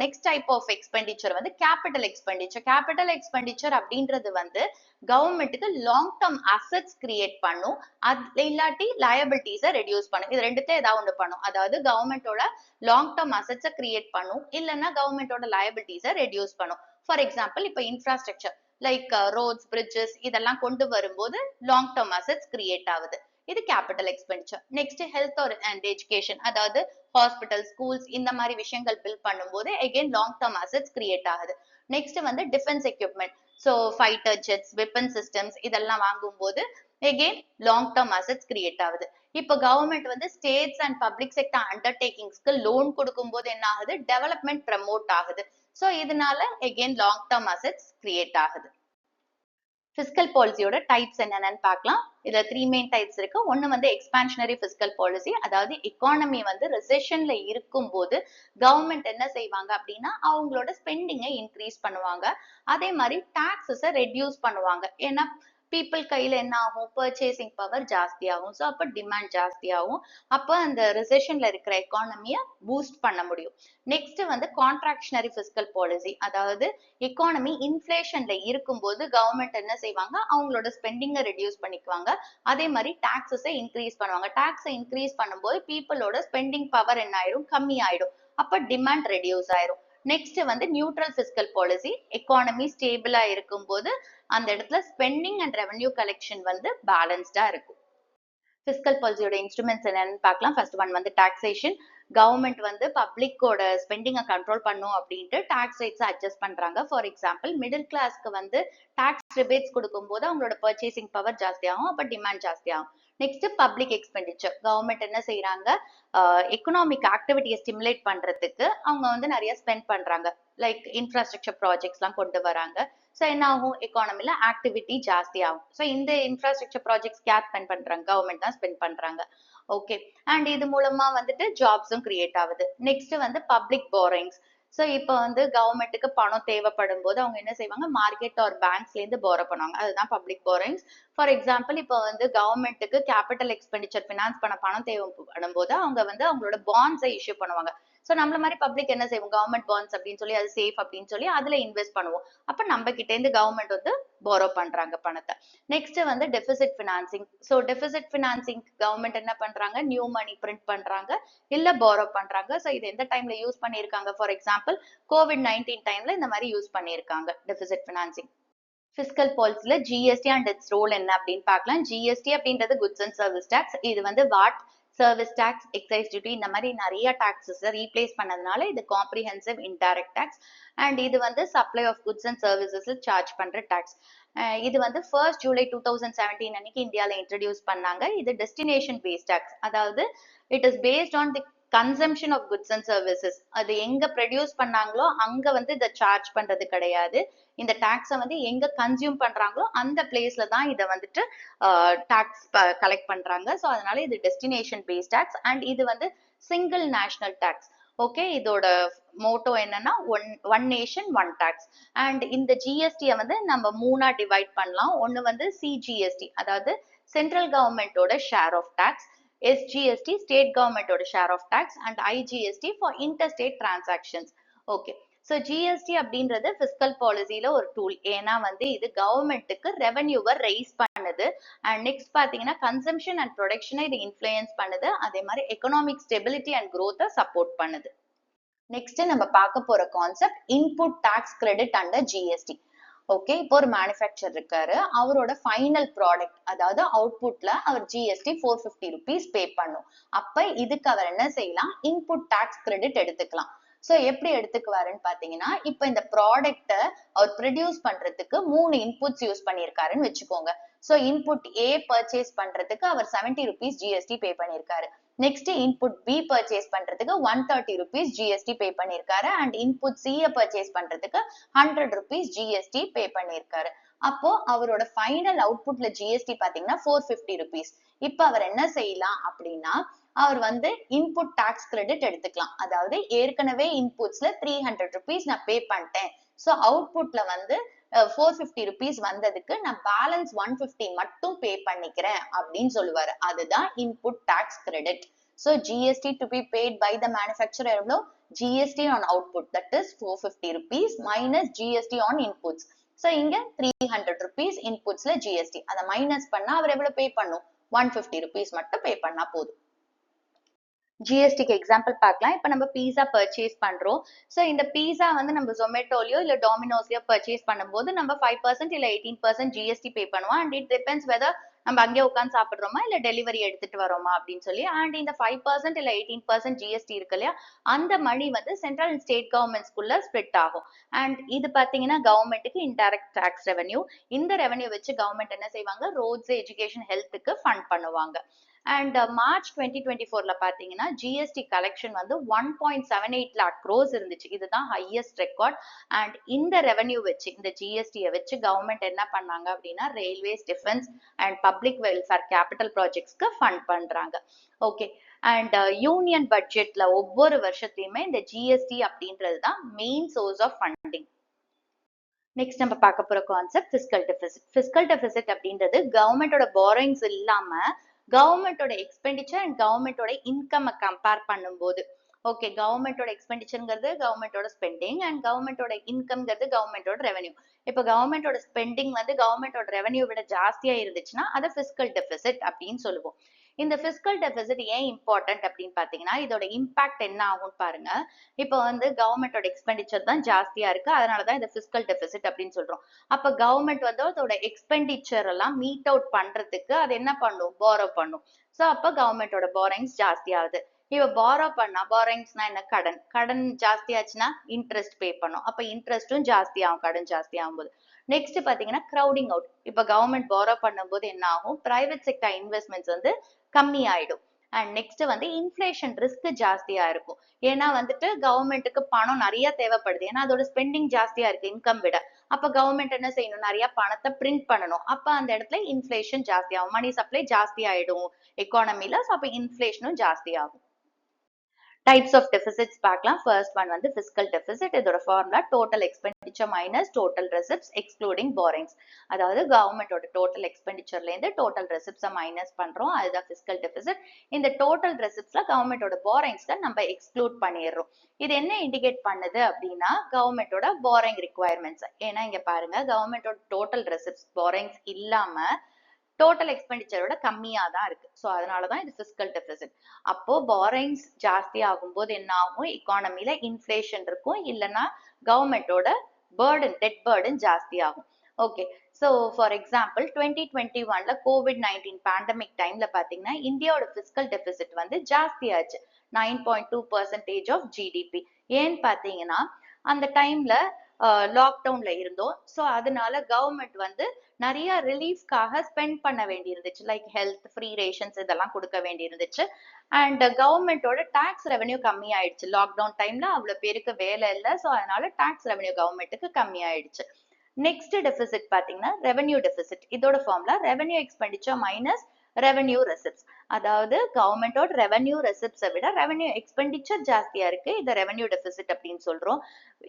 நெக்ஸ்ட் டைப் ஆஃப் எக்ஸ்பெண்டிச்சர் வந்து கேபிட்டல் எக்ஸ்பெண்டிச்சர். கேபிட்டல் எக்ஸ்பெண்டிச்சர் அப்படின்றது வந்து கவர்மெண்ட்டுக்கு லாங் டேர்ம் அசெட்ஸ் கிரியேட் பண்ணும், அது இல்லாட்டி லயபிலிட்டிஸை ரெடியூஸ் பண்ணும். இது ரெண்டுத்தையும் ஏதாவது ஒன்று பண்ணும். அதாவது கவர்மெண்டோட லாங் டேர்ம் அசெட்ஸை கிரியேட் பண்ணும், இல்லைன்னா கவர்மெண்டோட லயபிலிட்டிஸை ரெடியூஸ் பண்ணும். ஃபார் எக்ஸாம்பிள் இப்போ இன்ஃப்ராஸ்ட்ரக்சர் லைக் ரோட்ஸ், பிரிட்ஜஸ் இதெல்லாம் கொண்டு வரும்போது லாங் டேர்ம் அசெட்ஸ் கிரியேட் ஆகுது. இது capital expenditure. Next health and education, அதாவது ஹாஸ்பிட்டல், ஸ்கூல்ஸ் இந்த மாதிரி விஷயங்கள் பில்ட் பண்ணும்போது again long term assets create ஆகுது. நெக்ஸ்ட் வந்து defence equipment, so fighter ஜெட்ஸ், weapon systems இதெல்லாம் வாங்கும்போது again long term assets create ஆகுது. இப்போ கவர்மெண்ட் வந்து ஸ்டேட்ஸ் அண்ட் பப்ளிக் செக்டர் அண்டர்டேக்கிங்ஸ்க்கு லோன் கொடுக்கும்போது என்ன ஆகுது, டெவலப்மெண்ட் ப்ரமோட் ஆகுது. ஸோ இதனால again long term assets create ஆகுது. பிஸ்கல் பாலிசியோட டைப்ஸ் என்னென்னு பார்க்கலாம். இதுல 3 மெயின் டைப்ஸ் இருக்கு. ஒன்னு வந்து எக்ஸ்பான்ஷனரி பிஸ்கல் பாலிசி, அதாவது எக்கானமி வந்து ரிசெஷன்ல இருக்கும் போது கவர்மெண்ட் என்ன செய்வாங்க அப்படின்னா அவங்களோட ஸ்பெண்டிங்கை இன்க்ரீஸ் பண்ணுவாங்க. அதே மாதிரி டாக்ஸஸை ரெடியூஸ் பண்ணுவாங்க. ஏன்னா பீப்புள் கையில என்ன ஆகும், பர்ச்சேசிங் பவர் ஜாஸ்தி ஆகும். ஸோ அப்போ டிமாண்ட் ஜாஸ்தி ஆகும். அப்போ அந்த ரிசெஷன்ல இருக்கிற எக்கானமியை பூஸ்ட் பண்ண முடியும். நெக்ஸ்ட் வந்து கான்ட்ராக்ஷனரி பிஸ்கல் பாலிசி, அதாவது எக்கானமி இன்ஃபிளேஷன்ல இருக்கும்போது கவர்மெண்ட் என்ன செய்வாங்க, அவங்களோட ஸ்பெண்டிங்கை ரெடியூஸ் பண்ணிக்குவாங்க. அதே மாதிரி டாக்ஸஸை இன்க்ரீஸ் பண்ணுவாங்க. டாக்ஸை இன்க்ரீஸ் பண்ணும்போது பீப்புளோட ஸ்பெண்டிங் பவர் என்ன ஆயிடும், கம்மி ஆயிடும். அப்போ டிமாண்ட் ரெடியூஸ் ஆயிரும். நெக்ஸ்ட் வந்து நியூட்ரல் பிஸ்கல் பாலிசி, எக்கானமி ஸ்டேபிளா இருக்கும்போது அந்த இடத்துல ஸ்பெண்டிங் அண்ட் ரெவென்யூ கலெக்ஷன் வந்து பேலன்ஸ்டா இருக்கும். பிஸ்கல் பாலிசியோட இன்ஸ்ட்ருமெண்ட்ஸ் என்னன்னு பார்க்கலாம். ஃபர்ஸ்ட் ஒன் வந்து டாக்ஸேஷன். கவர்மெண்ட் வந்து பப்ளிக்கோட ஸ்பெண்டிங்கை கண்ட்ரோல் பண்ணும் அப்படின்ட்டு டாக்ஸ் ரேட்ஸ் அட்ஜஸ்ட் பண்றாங்க. ஃபார் எக்ஸாம்பிள் மிடில் கிளாஸ்க்கு வந்து டாக்ஸ் ரிபேட்ஸ் கொடுக்கும்போது அவங்களோட பர்ச்சேசிங் பவர் ஜாஸ்தி ஆகும், அப்போ டிமாண்ட் ஜாஸ்தி ஆகும். நெக்ஸ்ட் பப்ளிக் எக்ஸ்பெண்டிச்சர், கவர்மெண்ட் என்ன செய்யறாங்க, எக்கனாமிக் ஆக்டிவிட்டியை ஸ்டிமுலேட் பண்றதுக்கு அவங்க வந்து நிறைய ஸ்பெண்ட் பண்றாங்க. லைக் இன்ஃப்ராஸ்ட்ரக்சர் ப்ராஜெக்ட்ஸ் எல்லாம் கொண்டு வராங்க. ஸோ என்ன ஆகும், எக்கானமில ஆக்டிவிட்டி ஜாஸ்தி ஆகும். ஸோ இந்த இன்ஃப்ராஸ்ட்ரக்சர் ப்ராஜெக்ட்ஸ் யார் ஸ்பெண்ட் பண்றாங்க, கவர்மெண்ட் தான் ஸ்பெண்ட் பண்றாங்க. ஓகே, அண்ட் இது மூலமா வந்துட்டு ஜாப்ஸும் கிரியேட் ஆகுது. நெக்ஸ்ட் வந்து பப்ளிக் போரிங்ஸ். ஸோ இப்போ வந்து கவர்மெண்ட்டுக்கு பணம் தேவைப்படும் போது அவங்க என்ன செய்வாங்க, மார்க்கெட் ஆர் பேங்க்ஸ்ல இருந்து போரோ பண்ணுவாங்க. அதுதான் பப்ளிக் போரிங்ஸ். ஃபார் எக்ஸாம்பிள் இப்போ வந்து கவர்மெண்ட்டுக்கு கேபிட்டல் எக்ஸ்பெண்டிச்சர் ஃபினான்ஸ் பண்ண பணம் தேவைப்படும் போது அவங்க வந்து அவங்களோட பாண்ட்ஸை இஷ்யூ பண்ணுவாங்க. ஸோ நம்மள மாதிரி பப்ளிக் என்ன செய்வோம், கவர்மெண்ட் பாண்ட்ஸ் அப்படின்னு சொல்லி அது சேஃப் அப்படின்னு சொல்லி அதுல இன்வெஸ்ட் பண்ணுவோம். அப்ப நம்ம கிட்ட இருந்து கவர்மெண்ட் வந்து போரோ பண்றாங்க பணத்தை. நெக்ஸ்ட் வந்து deficit financing. So deficit financing government என்ன பண்றாங்க, நியூ மணி பிரிண்ட் பண்றாங்க இல்ல போரோ பண்றாங்க. ஸோ இது எந்த டைம்ல யூஸ் பண்ணிருக்காங்க, ஃபார் எக்ஸாம்பிள் COVID-19 டைம்ல இந்த மாதிரி யூஸ் பண்ணிருக்காங்க டெபிசிட் பினான்சிங். பிஸ்கல் பாலிசில ஜிஎஸ்டி அண்ட் இட்ஸ் ரோல் என்ன அப்படின்னு பார்க்கலாம். ஜிஎஸ்டி அப்படின்றது குட்ஸ் அண்ட் சர்வீஸ் டாக்ஸ். இது வந்து VAT, service tax, excise duty இந்த மாதிரி நிறைய டாக்ஸஸ் ரீப்ளேஸ் பண்ணதுனால இது காம்ப்ரிஹென்சிவ் இன்டைரக்ட் டாக்ஸ். அண்ட் இது வந்து supply of goods and services charge பண்ற டாக்ஸ். இது வந்து 1 ஜூலை 2017 அன்னைக்கு இந்தியாவில் இன்ட்ரடியூஸ் பண்ணாங்க. இது டெஸ்டினேஷன் பேஸ்ட் டாக்ஸ், அதாவது it is based on the consumption of goods and services. அது எங்க ப்ரொடியூஸ் பண்ணாங்களோ அங்க வந்து இதை சார்ஜ் பண்றது கிடையாது. இந்த டாக்ஸை வந்து எங்க கன்சியூம் பண்றாங்களோ அந்த பிளேஸ்ல தான் இதை வந்துட்டு டாக்ஸ் கலெக்ட் பண்றாங்க. ஸோ அதனால இது டெஸ்டினேஷன் பேஸ்ட் டாக்ஸ். அண்ட் இது வந்து சிங்கிள் நேஷனல் டாக்ஸ். ஓகே, இதோட மோட்டோ என்னன்னா one nation one tax. And இந்த ஜிஎஸ்டியை வந்து நம்ம மூணா டிவைட் பண்ணலாம். ஒன்னு வந்து சிஜிஎஸ்டி, அதாவது சென்ட்ரல் கவர்மெண்டோட share of tax, SGST state கவர்மெண்டோட share of tax, and IGST for interstate transactions. Okay, so GST அப்படின்றது பிஸ்கல் பாலிசியில ஒரு டூல். ஏன்னா வந்து இது கவர்மெண்ட்டுக்கு ரெவன்யூவை ரைஸ் பண்ணுது. அண்ட் நெக்ஸ்ட் பாத்தீங்கன்னா கன்சம்ஷன் அண்ட் ப்ரொடக்ஷனை இது இன்ஃப்ளூயன்ஸ் பண்ணுது. அதே மாதிரி economic stability and growth support பண்ணுது. நெக்ஸ்ட் நம்ம பார்க்க போற concept input tax credit under GST. Okay, இப்போ ஒரு மேனுஃபேக்சர் இருக்காரு, அவரோட ஃபைனல் ப்ராடக்ட் அதாவது அவுட்புட்ல அவர் ஜிஎஸ்டி 450 rupees பே பண்ணும். அப்ப இதுக்கு அவர் என்ன செய்யலாம், இன்புட் டாக்ஸ் கிரெடிட் எடுத்துக்கலாம். சோ எப்படி எடுத்துக்குவாருன்னு பாத்தீங்கன்னா, இப்ப இந்த ப்ராடக்ட அவர் ப்ரொடியூஸ் பண்றதுக்கு 3 இன்புட்ஸ் யூஸ் பண்ணிருக்காருன்னு வச்சுக்கோங்க. சோ இன்புட் A பர்ச்சேஸ் பண்றதுக்கு அவர் 70 rupees ஜிஎஸ்டி பே பண்ணிருக்காரு. நெக்ஸ்ட் இன்புட் B பர்ச்சேஸ் பண்றதுக்கு 130 rupees ஜிஎஸ்டி பே பண்ணிருக்காரு. அண்ட் இன்புட் C பர்ச்சேஸ் பண்றதுக்கு 100 rupees ஜிஎஸ்டி பே பண்ணிருக்காரு. அப்போ அவரோட ஃபைனல் அவுட்புட்ல ஜிஎஸ்டி பாத்தீங்கன்னா 450 rupees. இப்ப அவர் என்ன செய்யலாம் அப்படின்னா, அவர் வந்து இன்புட் டாக்ஸ் கிரெடிட் எடுத்துக்கலாம். அதாவது ஏற்கனவே இன்புட்ஸ்ல 300 rupees நான் பே பண்ணிட்டேன். சோ அவுட்புட்ல வந்து 450 rupees வந்ததுக்கு நான் பேலன்ஸ் 150 மட்டும் பே பண்ணிக்கிறேன் அப்படின்னு சொல்லுவாரு. அதுதான் input tax credit. So GST to be paid by the manufacturer எவ்வளோ, GST on output that is 450 rupees minus GST on inputs. So இங்க 300 rupees inputsல GST. அதை மைனஸ் பண்ணா அவர் எவ்வளவு பே பண்ணும், 150 rupees மட்டும் பே பண்ணா போதும். ஜிஎஸ்டிக்கு எக்ஸாம்பிள் பார்க்கலாம். இப்போ நம்ம பீஸா பர்ச்சேஸ் பண்றோம். ஸோ இந்த பீஸா வந்து நம்ம ஜொமேட்டோலயோ இல்ல டொமினோஸ்லயோ பர்ச்சேஸ் பண்ணும்போது நம்ம 5% இல்ல 18% ஜிஎஸ்டி பே பண்ணுவோம். அண்ட் இட் டிபெண்ட்ஸ் வெதர் நம்ம அங்கே உட்காந்து சாப்பிடுறோமா இல்ல டெலிவரி எடுத்துட்டு வரோமா அப்படின்னு சொல்லி. அண்ட் இந்த 5% இல்ல 18% ஜிஎஸ்டி இருக்கு இல்லையா, அந்த மணி வந்து சென்ட்ரல் அண்ட் ஸ்டேட் கவர்மெண்ட்ஸ்குள்ள ஸ்ப்ளிட் ஆகும். அண்ட் இது பாத்தீங்கன்னா கவர்மெண்ட்டுக்கு இன்டைரக்ட் டாக்ஸ் ரெவென்யூ. இந்த ரெவென்யூ வச்சு கவர்மெண்ட் என்ன செய்வாங்க, ரோட்ஸ், எஜுகேஷன், ஹெல்த்துக்கு ஃபண்ட் பண்ணுவாங்க. அண்ட் மார்ச் 2024ல பாத்தீங்கன்னா ஜிஎஸ்டி கலெக்ஷன் வந்து 1.78 lakh crores இருந்துச்சு. இதுதான் ஹையஸ்ட் ரெக்கார்ட். அண்ட் இந்த ரெவென்யூ வச்சு, இந்த ஜிஎஸ்டியை வச்சு கவர்மெண்ட் என்ன பண்ணாங்க அப்படின்னா railways, defence and public welfare capital ப்ராஜெக்ட்ஸ்க்கு ஃபண்ட் பண்றாங்க. ஓகே. அண்ட் யூனியன் பட்ஜெட்ல ஒவ்வொரு வருஷத்தையுமே இந்த ஜிஎஸ்டி அப்படின்றது தான் main source of funding. Next நம்ம பார்க்க போற concept fiscal deficit. Fiscal deficit அப்படின்றது கவர்மெண்டோட பாரோயிங்ஸ் இல்லாம கவர்மெண்டோட எக்ஸ்பெண்டிச்சர் அண்ட் கவர்மெண்டோட இன்கம் கம்பேர் பண்ணும்போது, ஓகே, கவர்மெண்டோட எக்ஸ்பெண்டிச்சர்ங்கிறது கவர்மெண்டோட ஸ்பெண்டிங் அண்ட் கவர்மெண்டோட இன்கம்ங்கிறது கவர்மெண்டோட ரெவென்யூ. இப்போ கவர்மெண்டோட ஸ்பெண்டிங் வந்து கவர்மெண்டோட ரெவென்யூ விட ஜாஸ்தியா இருந்துச்சுன்னா அதை பிஸ்கல் டெபிசிட் அப்படின்னு சொல்லுவோம். இந்த பிஸ்கல் டெபிசிட் ஏன் இம்பார்ட்டன்ட் அப்படின்னு பாத்தீங்கன்னா இதோட இம்பாக்ட் என்ன ஆகும்னு பாருங்க. இப்போ வந்து கவர்மெண்டோட எக்ஸ்பெண்டிச்சர் தான் ஜாஸ்தியா இருக்கு, அதனாலதான் இந்த பிஸ்கல் டெபிசிட் அப்படின்னு சொல்றோம். அப்ப கவர்மெண்ட் வந்து அதோட எக்ஸ்பெண்டிச்சர் எல்லாம் மீட் அவுட் பண்றதுக்கு அது என்ன பண்ணும், பாரோ பண்ணும். சோ அப்ப கவர்மெண்டோட பாரோயிங்ஸ் ஜாஸ்தி ஆகுது. இவ பாரோ பண்ணா, பாரோயிங்ஸ்னா என்ன, கடன். கடன் ஜாஸ்தி ஆச்சுன்னா இன்ட்ரெஸ்ட் பே பண்ணும். அப்ப இன்ட்ரெஸ்டும் ஜாஸ்தி ஆகும் கடன் ஜாஸ்தி ஆகும்போது. நெக்ஸ்ட் பாத்தீங்கன்னா கிரௌடிங் அவுட். இப்ப கவர்மெண்ட் பாரோ பண்ணும்போது என்ன ஆகும், பிரைவேட் செக்டர் இன்வெஸ்ட்மெண்ட்ஸ் வந்து கம்மி ஆயிடும். அண்ட் நெக்ஸ்ட் வந்து இன்ஃபிளேஷன் ரிஸ்க் ஜாஸ்தியா இருக்கும். ஏன்னா வந்துட்டு கவர்மெண்ட்டுக்கு பணம் நிறைய தேவைப்படுது, ஏன்னா அதோட ஸ்பெண்டிங் ஜாஸ்தியா இருக்கு இன்கம் விட. அப்ப கவர்மெண்ட் என்ன செய்யணும், நிறைய பணத்தை பிரிண்ட் பண்ணணும். அப்ப அந்த இடத்துல இன்ஃபிளேஷன் ஜாஸ்தி ஆகும், மணி சப்ளை ஜாஸ்தி ஆயிடும் எக்கானமில. ஸோ அப்ப இன்ஃபிளேஷனும் ஜாஸ்தி ஆகும். டைப்ஸ் ஆஃப் டெபிசிட்ஸ் பார்க்கலாம். ஃபர்ஸ்ட் ஒன் வந்து பிஸ்கல் டெபிசிட். இதோட formula total expenditure minus total receipts excluding borrowings. அதாவது கவர்மெண்டோட டோட்டல் எக்ஸ்பெண்டிச்சர்ல இருந்து டோட்டல் ரெசிப்ட்ஸை மைனஸ் பண்றோம், அதுதான் பிஸ்கல் டெபிசிட். இந்த டோட்டல் ரெசிப்ட்ஸ்ல கவர்மெண்டோட பாரோயிங்ஸ்ல நம்ம எக்ஸ்க்ளூட் பண்ணிடுறோம். இது என்ன இண்டிகேட் பண்ணுது அப்படின்னா கவர்மெண்டோட பாரோயிங் ரிக்வயர்மெண்ட்ஸ். ஏன்னா இங்க பாருங்க, கவர்மெண்டோட டோட்டல் ரெசிப்ட்ஸ் பாரோயிங்ஸ் இல்லாம டோட்டல் எக்ஸ்பெண்டிச்சரோட கம்மியா தான் இருக்கு. ஸோ அதனாலதான் இது பிஸ்கல் டெபிசிட். அப்போ பாரோயிங்ஸ் ஜாஸ்தி ஆகும்போது என்ன ஆகும், எக்கானமில இன்ஃபிளேஷன் இருக்கும், இல்லைன்னா கவர்மெண்டோட பேர்டன், டெட் பேர்டன் ஜாஸ்தி ஆகும். ஓகே. ஸோ ஃபார் எக்ஸாம்பிள் 2021ல COVID-19 பேண்டமிக் டைம்ல பாத்தீங்கன்னா இந்தியாவோட பிஸ்கல் டெபிசிட் வந்து ஜாஸ்தி ஆச்சு, 9.2% ஆஃப் ஜிடிபி. ஏன்னு பாத்தீங்கன்னா அந்த டைம்ல லாக்டவுன்ல இருந்தோம். ஸோ அதனால கவர்மெண்ட் வந்து நிறைய ரிலீஃப்காக ஸ்பெண்ட் பண்ண வேண்டி இருந்துச்சு, லைக் ஹெல்த், ஃப்ரீ ரேஷன்ஸ் இதெல்லாம் கொடுக்க வேண்டி இருந்துச்சு. அண்ட் கவர்மெண்டோட டாக்ஸ் ரெவென்யூ கம்மி ஆயிடுச்சு. லாக்டவுன் டைம்ல அவ்வளவு பேருக்கு வேலை இல்லை, ஸோ அதனால டாக்ஸ் ரெவென்யூ கவர்மெண்ட்டுக்கு கம்மி ஆயிடுச்சு. நெக்ஸ்ட் டெபிசிட் பாத்தீங்கன்னா ரெவென்யூ டெபிசிட். இதோட formula revenue expenditure minus revenue receipts. அதாவது கவர்மெண்டோட ரெவென்யூ ரெசிப்ட்ஸை விட ரெவென்யூ எக்ஸ்பெண்டிச்சர் ஜாஸ்தியா இருக்கு, இதை ரெவென்யூ டெபிசிட் அப்படின்னு சொல்றோம்.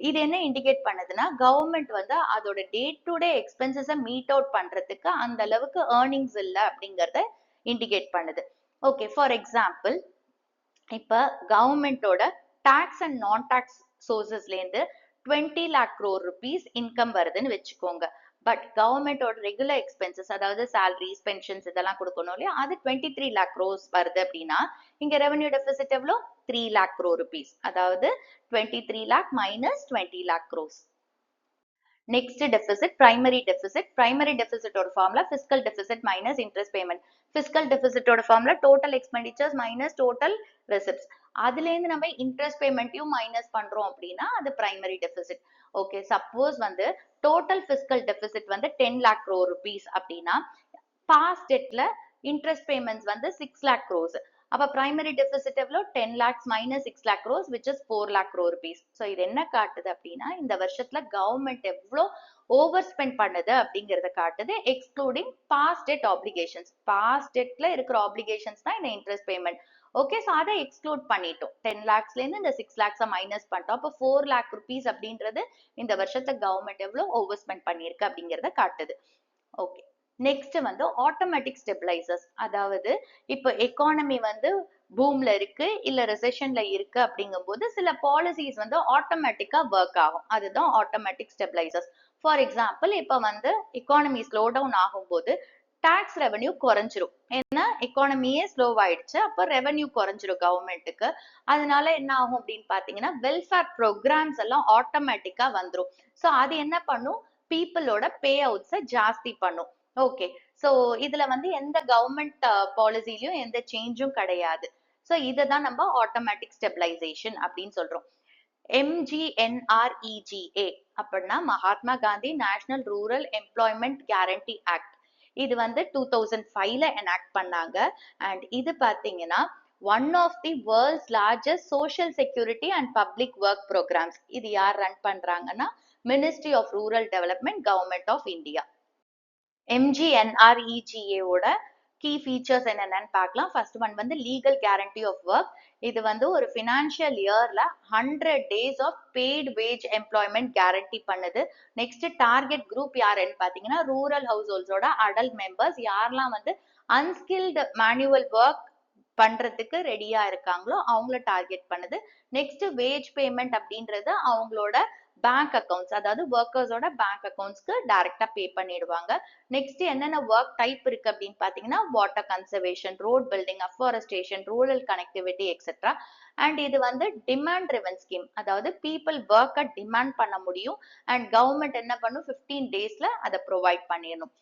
இது என்ன இண்டிகேட் பண்ணுதுன்னா கவர்மெண்ட் வந்து அதோட டே டு டே எக்ஸ்பென்சஸை மீட் அவுட் பண்றதுக்கு அந்த அளவுக்கு ஏர்னிங்ஸ் இல்லை அப்படிங்கறத இண்டிகேட் பண்ணுது. ஓகே. ஃபார் எக்ஸாம்பிள் இப்ப கவர்மெண்டோட டாக்ஸ் அண்ட் நான் டாக்ஸ் சோர்சஸ்ல இருந்து 20 lakh crore rupees இன்கம் வருதுன்னு வச்சுக்கோங்க. பட் கவர்மெண்டோட ரெகுலர் எக்ஸ்பென்சஸ், அதாவது சேலரிஸ், பென்ஷன்ஸ் இதெல்லாம் கொடுக்கணும் இல்லையா, அது 23 lakh crores வருது அப்படின்னா இங்க ரெவென்யூ டெபிசிட் எவ்வளோ, 3 lakh crore rupees. அதாவது 23 lakh minus 20 lakh crores. Next deficit primary deficit. Primary டெபிசிட்டோட formula fiscal deficit minus interest payment. Fiscal டெபிசிட்டோட formula total expenditures minus total receipts. அதுல இருந்து நம்ம இன்ட்ரெஸ்ட் பேமெண்ட்டையும் மைனஸ் பண்றோம் அப்படின்னா அது பிரைமரி டெபிசிட். ஓகே. சப்போஸ் வந்து டோட்டல் பிஸ்கல் டெபிசிட் வந்து 10 lakh crore rupees அப்படின்னா பாஸ்ட் டெட்ல இன்ட்ரெஸ்ட் பேமெண்ட்ஸ் வந்து 6 lakh crores. அப்ப பிரைமரி டெபிசிட் எவ்வளோ, 10 lakhs minus 6 lakh crores which is 4 lakh crore rupees. So இது என்ன காட்டுது அப்படின்னா இந்த வருஷத்துல கவர்மெண்ட் எவ்வளோ ஓவர் ஸ்பெண்ட் பண்ணுது அப்படிங்கறத காட்டுது, excluding past debt obligations. Past டெட்ல இருக்கிற ஆப்ளிகேஷன்ஸ் தான் இந்த இன்ட்ரெஸ்ட் பேமெண்ட். ஓகே. ஸோ அதை எக்ஸ்க்ளூட் பண்ணிட்டோம். 10 lakhsல இருந்து இந்த 6 lakhs மைனஸ் பண்ணிட்டோம். அப்போ 4 lakh rupees அப்படின்றது இந்த வருஷத்துல கவர்மெண்ட் எவ்வளோ ஓவர் ஸ்பெண்ட் பண்ணிருக்கு அப்படிங்கறத காட்டுது. ஓகே. நெக்ஸ்ட் வந்து ஆட்டோமேட்டிக் ஸ்டெபிளைசர்ஸ். அதாவது இப்போ எக்கானமி வந்து பூம்ல இருக்கு இல்ல ரெசெஷன்ல இருக்கு அப்படிங்கும்போது சில பாலிசிஸ் வந்து ஆட்டோமேட்டிக்கா ஒர்க் ஆகும், அதுதான் ஆட்டோமேட்டிக் ஸ்டெபிளைசர்ஸ். ஃபார் எக்ஸாம்பிள் இப்ப வந்து எக்கானமி ஸ்லோ டவுன் ஆகும்போது டாக்ஸ் ரெவென்யூ குறைஞ்சிரும், ஏன்னா எக்கானமியே ஸ்லோ ஆயிடுச்சு, அப்போ ரெவென்யூ குறைஞ்சிரும் கவர்மெண்ட்டுக்கு. அதனால என்ன ஆகும் அப்படின்னு பாத்தீங்கன்னா வெல்ஃபேர் ப்ரோக்ராம்ஸ் எல்லாம் ஆட்டோமேட்டிக்கா வந்துரும். ஸோ அது என்ன பண்ணும், பீப்புளோட பே அவுட்ஸை ஜாஸ்தி பண்ணும். ஓகே. ஸோ இதுல வந்து எந்த கவர்மெண்ட் பாலிசிலையும் எந்த சேஞ்சும் கிடையாது. ஸோ இதை தான் நம்ம ஆட்டோமேட்டிக் ஸ்டெபிலைசேஷன் அப்படின்னு சொல்றோம். MGNREGA அப்படின்னா Mahatma Gandhi national rural employment guarantee act. இது வந்து 2005ல எனாக்ட் பண்ணாங்க. அண்ட் இது பாத்தீங்கன்னா one of the world's largest social security and public work programs. இது யார் ரன் பண்றாங்கன்னா ministry of rural development, government of India. MGNREGA ஓட கீ ஃபீச்சர்ஸ் என்னென்னு பார்க்கலாம். ஃபர்ஸ்ட் ஒன் வந்து லீகல் கேரண்டி ஆஃப் ஒர்க். இது வந்து ஒரு ஃபினான்ஷியல் இயர்ல 100 days of paid wage employment guarantee பண்ணுது. நெக்ஸ்ட் டார்கெட் குரூப் யாருன்னு பாத்தீங்கன்னா ரூரல் ஹவுஸ் ஹோல்ட்ஸோட அடல்ட் மெம்பர்ஸ், யாரெல்லாம் வந்து அன்ஸ்கில்டு மேனுவல் ஒர்க் பண்றதுக்கு ரெடியா இருக்காங்களோ அவங்கள டார்கெட் பண்ணுது. நெக்ஸ்ட் வேஜ் பேமெண்ட் அப்படின்றது அவங்களோட பேங்க் அக்கௌண்ட்ஸ், அதாவது ஒர்க்கர்ஸோட பேங்க் அக்கௌண்ட்ஸ்க்கு டைரக்டா பே பண்ணிடுவாங்க. நெக்ஸ்ட் என்னென்ன ஒர்க் டைப் இருக்கு அப்படின்னு பாத்தீங்கன்னா water conservation, road building, afforestation, rural connectivity etcetera. And இது வந்து டிமாண்ட் ட்ரிவன் ஸ்கீம், அதாவது பீப்புள் ஒர்க்கை டிமாண்ட் பண்ண முடியும். அண்ட் கவர்மெண்ட் என்ன பண்ணும், 15 daysல அதை ப்ரொவைட் பண்ணிடணும்.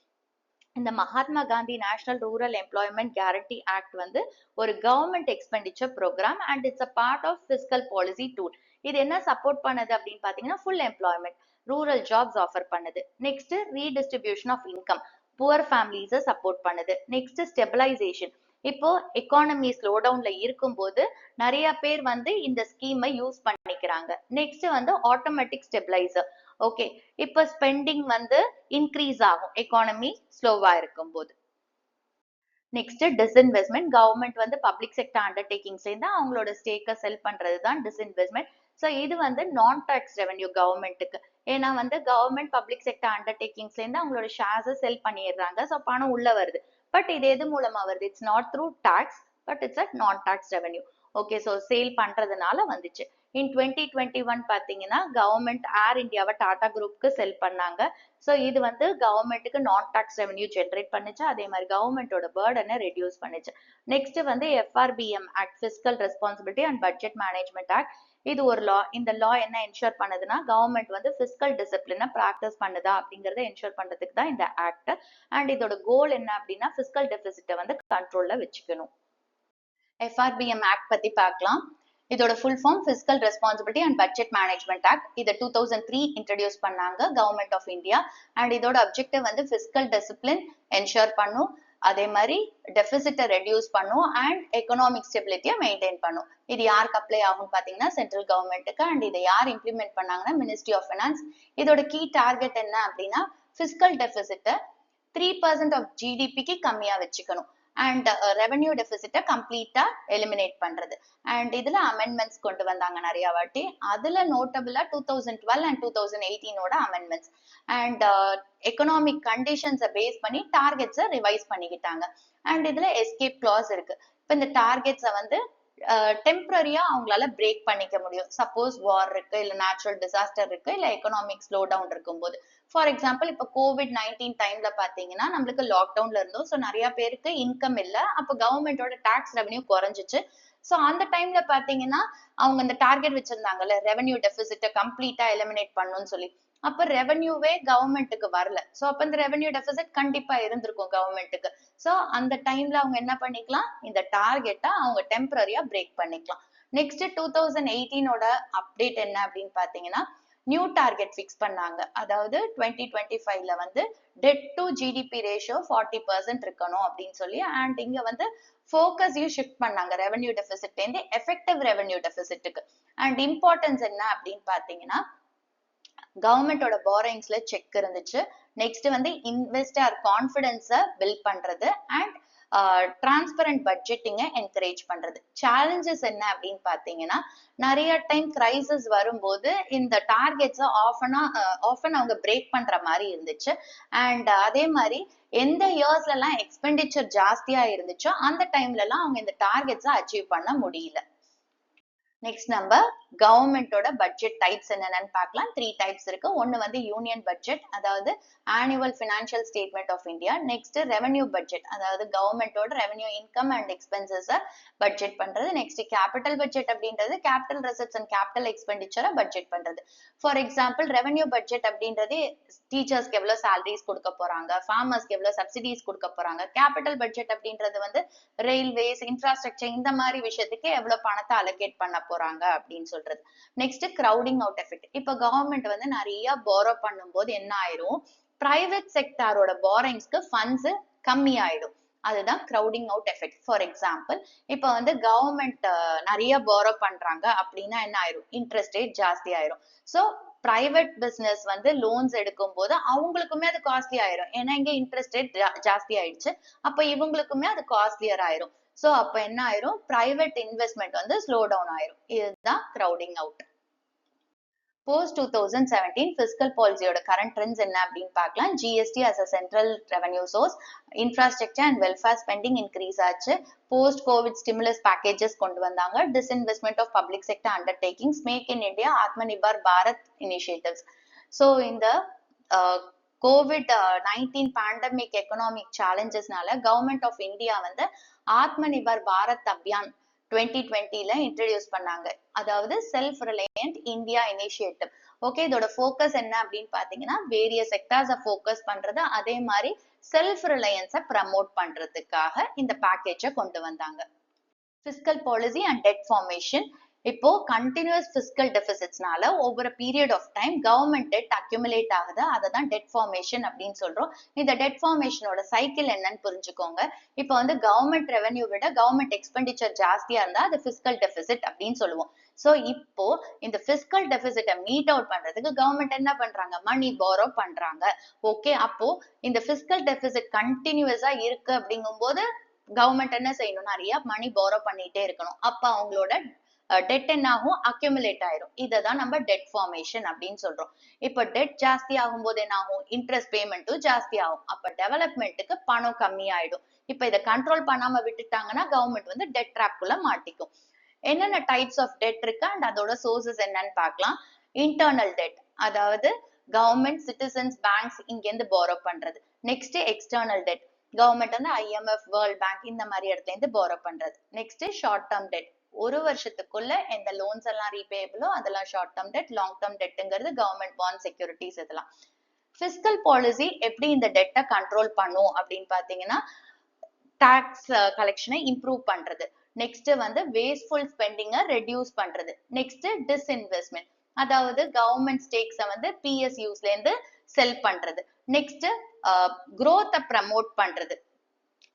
இந்த Mahatma Gandhi national rural employment guarantee act வந்து ஒரு government expenditure program and its a part of fiscal policy tool. இது என்ன சப்போர்ட் பண்ணுது அப்படின்னு பாத்தீங்கன்னா full employment, rural jobs offer பண்ணுது. Next redistribution of income, poor ஃபேமிலிஸை சப்போர்ட் பண்ணுது. நெக்ஸ்ட் ஸ்டெபிலைசேஷன், இப்போ எக்கானமி ஸ்லோ டவுன்ல இருக்கும்போது நிறைய பேர் வந்து இந்த ஸ்கீமை யூஸ் பண்ணிக்கிறாங்க. நெக்ஸ்ட் வந்து ஆட்டோமேட்டிக் ஸ்டெபிலைசர். ஓகே, இப்போ ஸ்பெண்டிங் வந்து இன்க்ரீஸ் ஆகும் எக்கானமி ஸ்லோவா இருக்கும் போது. நெக்ஸ்ட் டிஸ்இன்வெஸ்ட்மெண்ட், கவர்மெண்ட் வந்து பப்ளிக் செக்டர் அண்டர்டேக்கிங் சேர்ந்து அவங்களோட ஸ்டேக்கை செல் பண்றது தான் டிஸ்இன்வெஸ்ட்மெண்ட். ஸோ இது வந்து நான் டாக்ஸ் ரெவன்யூ கவர்மெண்ட்டுக்கு. ஏன்னா வந்து கவர்மெண்ட் பப்ளிக் செக்டர் அண்டர்டேக்கிங்ஸ்ல இருந்து அவங்களோட ஷேர்ஸை செல் பண்ணிடுறாங்க. ஸோ பணம் உள்ள வருது. பட் இது எது மூலமா வருது? It's not through tax, but it's a non tax revenue. Okay, so sale பண்றதுனால வந்துச்சு. இன் 2021 பாத்தீங்கன்னா கவர்மெண்ட் ஏர் இந்தியாவை டாடா குரூப்க்கு செல் பண்ணாங்க. ஸோ இது வந்து கவர்மெண்ட்டுக்கு நான் டாக்ஸ் ரெவன்யூ ஜென்ரேட் பண்ணுச்சு. அதே மாதிரி கவர்மெண்டோட பேர்டனை ரெடியூஸ் பண்ணுச்சு. நெக்ஸ்ட் வந்து FRBM act, fiscal responsibility and budget management act. இது ஒரு லா. இந்த லா என்ன என்ஷூர் பண்ணுதுன்னா கவர்மெண்ட் வந்து பிஸ்கல் டிசிப்ளினை பிராக்டிஸ் பண்ணுதா அப்படிங்கறத என்ஷூர் பண்றதுக்கு தான் இந்த ஆக்ட். அண்ட் இதோட கோல் என்ன அப்படின்னா பிஸ்கல் டெபிசிட்டை வந்து கண்ட்ரோல்ல வச்சுக்கணும். FRBM ஆக்ட் பத்தி பார்க்கலாம். இதோட full form fiscal responsibility and budget management act. இதை 2003 இன்ட்ரடியூஸ் பண்ணாங்க கவர்மெண்ட் ஆஃப் இந்தியா. அண்ட் இதோட அப்ஜெக்டிவ் வந்து பிஸ்கல் டிசிப்ளின் என்ஷூர் பண்ணும், அதே மாதிரி டெபிசிட்டை ரெடியூஸ் பண்ணும் அண்ட் எக்கனாமிக் ஸ்டெபிலிட்டியை மெயின்டைன் பண்ணும். இது யாருக்கு அப்ளை ஆகும்னு பாத்தீங்கன்னா சென்ட்ரல் கவர்மெண்ட்டுக்கு. அண்ட் இதை யார் இம்ப்ளிமெண்ட் பண்ணாங்கன்னா மினிஸ்ட்ரி ஆஃப் ஃபினான்ஸ். இதோட கீ டார்கெட் என்ன அப்படின்னா பிஸ்கல் டெபிசிட்டை 3% ஆஃப் GDPக்கு கம்மியா வச்சுக்கணும் அண்ட் ரெவன்யூ டெபிசிட்டை கம்ப்ளீட்டா எலிமினேட் பண்றது. அண்ட் இதுல அமெண்ட்மெண்ட்ஸ் கொண்டு வந்தாங்க நிறைய வாட்டி. அதுல நோட்டபிளா 2012 அண்ட் 2018ஓட அமெண்ட்மெண்ட்ஸ். அண்ட் எக்கனாமிக் கண்டிஷன்ஸை பேஸ் பண்ணி டார்கெட்ஸை ரிவைஸ் பண்ணிக்கிட்டாங்க. அண்ட் இதுல எஸ்கேப் கிளாஸ் இருக்கு. இப்ப இந்த டார்கெட்ஸை வந்து டெம்பரரியா அவங்களால பிரேக் பண்ணிக்க முடியும். சப்போஸ் வார் இருக்கு, இல்ல நேச்சுரல் டிசாஸ்டர் இருக்கு, இல்ல எக்கனாமிக் ஸ்லோ டவுன் இருக்கும் போது. ஃபார் எக்ஸாம்பிள் இப்ப COVID-19 டைம்ல பாத்தீங்கன்னா நம்மளுக்கு லாக்டவுன்ல இருந்தோம். ஸோ நிறைய பேருக்கு இன்கம் இல்ல. அப்ப கவர்மெண்டோட டாக்ஸ் ரெவன்யூ குறைஞ்சிச்சு. ஸோ அந்த டைம்ல பாத்தீங்கன்னா அவங்க இந்த டார்கெட் வச்சிருந்தாங்கல்ல, ரெவன்யூ டெபிசிட்டை கம்ப்ளீட்டா எலிமினேட் பண்ணணும்னு சொல்லி. அப்ப ரெவன்யூவே கவர்மெண்ட்டுக்கு வரல. சோ அப்ப இந்த ரெவன்யூ டெபிசிட் கண்டிப்பா இருந்திருக்கும் கவர்மெண்ட்டுக்கு. சோ அந்த டைம்ல அவங்க என்ன பண்ணிக்கலாம், இந்த டார்கெட்டை அவங்க டெம்பரரியா பிரேக் பண்ணிக்கலாம். நெக்ஸ்ட் 2018ஓட அப்டேட் என்ன அப்படின்னு பாத்தீங்கன்னா நியூ டார்கெட் ஃபிக்ஸ் பண்ணாங்க. அதாவது 2025ல வந்து டெட் டு GDP ரேஷியோ 40% இருக்கணும் அப்படின்னு சொல்லி. அண்ட் இங்க வந்து ஃபோக்கஸையும் ஷிஃப்ட் பண்ணாங்க ரெவன்யூ டெபிசிட்ல இருந்து எஃபெக்டிவ் ரெவன்யூ டெபிசிட்டுக்கு. அண்ட் இம்பார்ட்டன்ஸ் என்ன அப்படின்னு பாத்தீங்கன்னா கவர்மெண்டோட பாரோயிங்ஸ்ல செக் இருந்துச்சு. நெக்ஸ்ட் வந்து இன்வெஸ்டர் கான்ஃபிடன்ஸை பில்ட் பண்றது அண்ட் டிரான்ஸ்பரண்ட் பட்ஜெட்டிங்கை என்கரேஜ் பண்றது. சேலஞ்சஸ் என்ன அப்படின்னு பாத்தீங்கன்னா நிறைய டைம் கிரைசிஸ் வரும்போது இந்த டார்கெட்ஸை ஆஃபன் அவங்க பிரேக் பண்ற மாதிரி இருந்துச்சு. அண்ட் அதே மாதிரி எந்த இயர்ஸ்ல எல்லாம் எக்ஸ்பெண்டிச்சர் ஜாஸ்தியா இருந்துச்சோ அந்த டைம்ல எல்லாம் அவங்க இந்த டார்கெட்ஸை அச்சீவ் பண்ண முடியல. நெக்ஸ்ட் நம்ம கவர்மெண்டோட பட்ஜெட் டைப்ஸ் என்னென்னு பார்க்கலாம். 3 டைப்ஸ் இருக்கு. ஒன்னு வந்து யூனியன் பட்ஜெட், அதாவது annual financial statement of India. Next revenue budget, அதாவது கவர்மெண்டோட revenue income and expenses budget பண்றது. நெக்ஸ்ட் கேபிட்டல் பட்ஜெட் அப்படின்றது கேபிட்டல் ரெசிப்ட்ஸ் அண்ட் கேபிட்டல் எக்ஸ்பெண்டிச்சரை பட்ஜெட் பண்றது. ஃபார் எக்ஸாம்பிள் ரெவென்யூ பட்ஜெட் அப்படின்றது டீச்சர்ஸ்க்கு எவ்வளவு சேலரிஸ் கொடுக்க போறாங்க, ஃபார்மர்ஸ்க்கு எவ்வளவு சப்சிடிஸ் கொடுக்க போறாங்க. கேபிட்டல் பட்ஜெட் அப்படின்றது வந்து ரயில்வேஸ், இன்ஃப்ராஸ்ட்ரக்சர் இந்த மாதிரி விஷயத்துக்கு எவ்வளவு பணத்தை அலோகேட் பண்ண போறாங்க அப்படின்னு சொல்றது. Next crowding out effect. இப்ப கவர்மெண்ட் வந்து நிறைய பாரோ பண்ணும்போது என்ன ஆயிரும், பிரைவேட் செக்டாரோட பாரோயிங்ஸ்க்கு ஃபண்ட்ஸ் கம்மி ஆயிடும். அதுதான் crowding out effect. For example இப்ப வந்து கவர்மெண்ட் நிறைய பாரோ பண்றாங்க அப்படின்னா என்ன ஆயிரும், இன்ட்ரெஸ்ட் ரேட் ஜாஸ்தி ஆயிரும். சோ பிரைவேட் பிசினஸ் வந்து லோன்ஸ் எடுக்கும் போது அவங்களுக்குமே அது காஸ்ட்லி ஆயிரும். ஏன்னா இங்க இன்ட்ரெஸ்ட் ரேட் ஜாஸ்தி ஆயிடுச்சு. அப்ப இவங்களுக்குமே அது காஸ்ட்லியர் ஆயிரும். சோ அப்ப என்ன ஆயிரும், பிரைவேட் இன்வெஸ்ட்மெண்ட் வந்து ஸ்லோ டவுன் ஆயிரும். இதுதான் கிரௌடிங் அவுட். போஸ்ட் 2017 பிஸ்கல் பாலிசியோட கரண்ட் ட்ரெண்ட்ஸ் என்ன அப்படின்னு பார்க்கலாம். GST as a central revenue source, infrastructure and welfare spending increase ஆச்சு. போஸ்ட் கோவிட் ஸ்டிமுலஸ் பேக்கேஜஸ் கொண்டு வந்தாங்க. டிஸ்இன்வெஸ்ட்மெண்ட் ஆஃப் பப்ளிக் செக்டர் அண்டர்டேக்கிங்ஸ், make in India, Atma Nirbhar Bharat இனிஷியேட்டிவ்ஸ். ஸோ இந்த COVID-19 பேண்டமிக் எக்கனாமிக் சேலஞ்சஸ்னால கவர்மெண்ட் ஆஃப் இந்தியா வந்து ஆத்ம நிர்பார் பாரத் அபியான் 2020ல இன்ட்ரடியூஸ் பண்ணாங்க. அதாவது self reliant India initiative. Okay, இதோட ஃபோக்கஸ் என்ன அப்படின்னு பாத்தீங்கன்னா வேரியஸ் செக்டார்ஸை ஃபோக்கஸ் பண்றது, அதே மாதிரி செல்ஃப் ரிலையன்ஸை ப்ரமோட் பண்றதுக்காக இந்த பேக்கேஜை கொண்டு வந்தாங்க. Fiscal policy and debt formation. இப்போ கண்டினியூஸ் பிஸ்கல் டெபிசிட்ஸ்னால ஒவ்வொரு period of time government debt accumulate ஆகுது. அதை தான் டெட் ஃபார்மேஷன் அப்படின்னு சொல்றோம். இந்த டெட் ஃபார்மேஷனோட சைக்கிள் என்னன்னு புரிஞ்சுக்கோங்க. இப்போ வந்து கவர்மெண்ட் ரெவென்யூ விட கவர்மெண்ட் எக்ஸ்பெண்டிச்சர் ஜாஸ்தியா இருந்தா அது பிஸ்கல் டெபிசிட் அப்படின்னு சொல்லுவோம். சோ இப்போ இந்த பிஸ்கல் டெபிசிட்டை மீட் அவுட் பண்றதுக்கு கவர்மெண்ட் என்ன பண்றாங்க, மணி பாரோ பண்றாங்க. ஓகே, அப்போ இந்த பிஸ்கல் டெபிசிட் கண்டினியூஸா இருக்கு அப்படிங்கும் போது கவர்மெண்ட் என்ன செய்யணும், நிறைய மணி பாரோ பண்ணிட்டே இருக்கணும். அப்ப அவங்களோட டெட் என்ன ஆகும், அக்யூமுலேட் ஆயிரும். இததான் நம்ம டெட் ஃபார்மேஷன் அப்படின்னு சொல்றோம். இப்ப டெட் ஜாஸ்தி ஆகும் போது என்ன ஆகும், இன்ட்ரெஸ்ட் பேமெண்ட்டும் ஜாஸ்தி ஆகும். அப்ப டெவலப்மெண்ட்டுக்கு பணம் கம்மி ஆயிடும். இப்ப இதை கண்ட்ரோல் பண்ணாம விட்டுட்டாங்கன்னா கவர்மெண்ட் வந்து டெட் ட்ராப்குள்ள மாட்டிக்கும். என்னென்ன டைப்ஸ் ஆஃப் டெட் இருக்கு அண்ட் அதோட சோர்சஸ் என்னன்னு பார்க்கலாம். இன்டர்னல் டெட், அதாவது கவர்மெண்ட், சிட்டிசன்ஸ், பேங்க்ஸ் இங்க இருந்து பாரோ பண்றது. நெக்ஸ்ட் எக்ஸ்டர்னல் டெட், கவர்மெண்ட் வந்து IMF, வேர்ல்ட் பேங்க் இந்த மாதிரி இடத்துல இருந்து பாரோ பண்றது. நெக்ஸ்ட் ஷார்ட் டேர்ம் டெட், ஒரு வருஷத்துக்குள்ள எந்த லோன்ஸ் எல்லாம் ரீபேபிளோ அதெல்லாம் short term debt. Long term டெட்ங்கிறது கவர்மெண்ட் பாண்ட் செக்யூரிட்டிஸ் இதெல்லாம். பிஸ்கல் பாலிசி எப்படி இந்த டெட்டை கண்ட்ரோல் பண்ணும் அப்படின்னு பாத்தீங்கன்னா டாக்ஸ் கலெக்ஷனை இம்ப்ரூவ் பண்றது. நெக்ஸ்ட் வந்து வேஸ்ட்ஃபுல் ஸ்பெண்டிங்கை ரெடியூஸ் பண்றது. நெக்ஸ்ட் டிஸ்இன்வெஸ்ட்மெண்ட், அதாவது கவர்மெண்ட் ஸ்டேக்ஸை வந்து PSUஸ்ல இருந்து செல் பண்றது. நெக்ஸ்ட் growth-அ ப்ரமோட் பண்றது.